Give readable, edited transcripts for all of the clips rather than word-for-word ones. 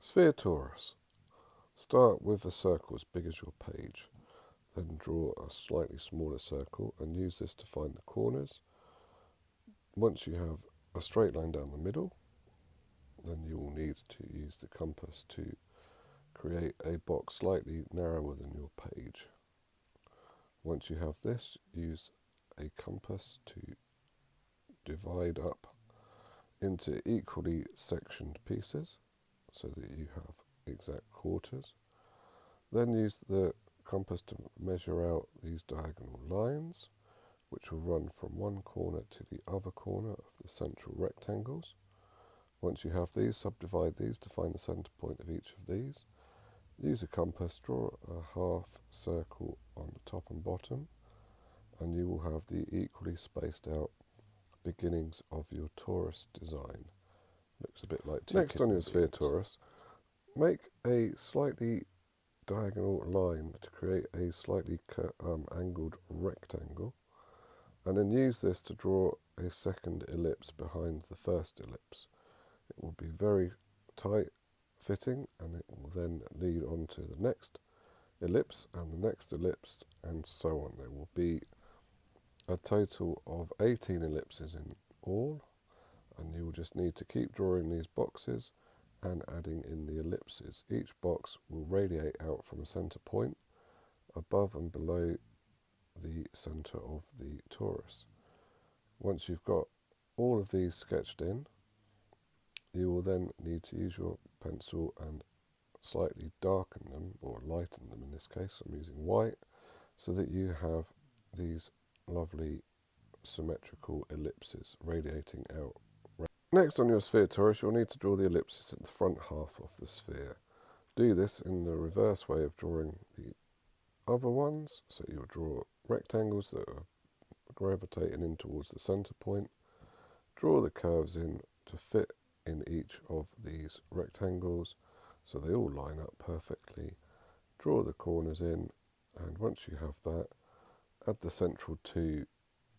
Sphere torus. Start with a circle as big as your page. Then draw a slightly smaller circle and use this to find the corners. Once you have a straight line down the middle, then you will need to use the compass to create a box slightly narrower than your page. Once you have this, use a compass to divide up into equally sectioned pieces so that you have exact quarters. Then use the compass to measure out these diagonal lines, which will run from one corner to the other corner of the central rectangles. Once you have these, subdivide these to find the center point of each of these. Use a compass, draw a half circle on the top and bottom, and you will have the equally spaced out beginnings of your torus design. Looks a bit like two. Next on your sphere torus, make a slightly diagonal line to create a slightly angled rectangle, and then use this to draw a second ellipse behind the first ellipse. It will be very tight fitting, and it will then lead on to the next ellipse and the next ellipse, and so on. There will be a total of 18 ellipses in all, and you will just need to keep drawing these boxes and adding in the ellipses. Each box will radiate out from a center point above and below the center of the torus. Once you've got all of these sketched in, you will then need to use your pencil and slightly darken them, or lighten them in this case. I'm using white, so that you have these lovely symmetrical ellipses radiating out. Next on your sphere torus, you'll need to draw the ellipses at the front half of the sphere. Do this in the reverse way of drawing the other ones, so you'll draw rectangles that are gravitating in towards the center point. Draw the curves in to fit in each of these rectangles so they all line up perfectly. Draw the corners in, and once you have that, add the central two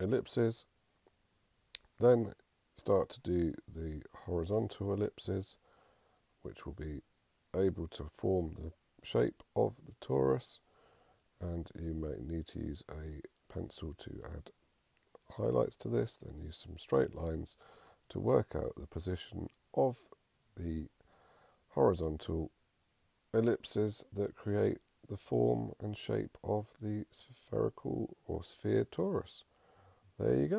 ellipses. Then start to do the horizontal ellipses, which will be able to form the shape of the torus, and you may need to use a pencil to add highlights to this, then use some straight lines to work out the position of the horizontal ellipses that create the form and shape of the spherical or sphere torus. There you go.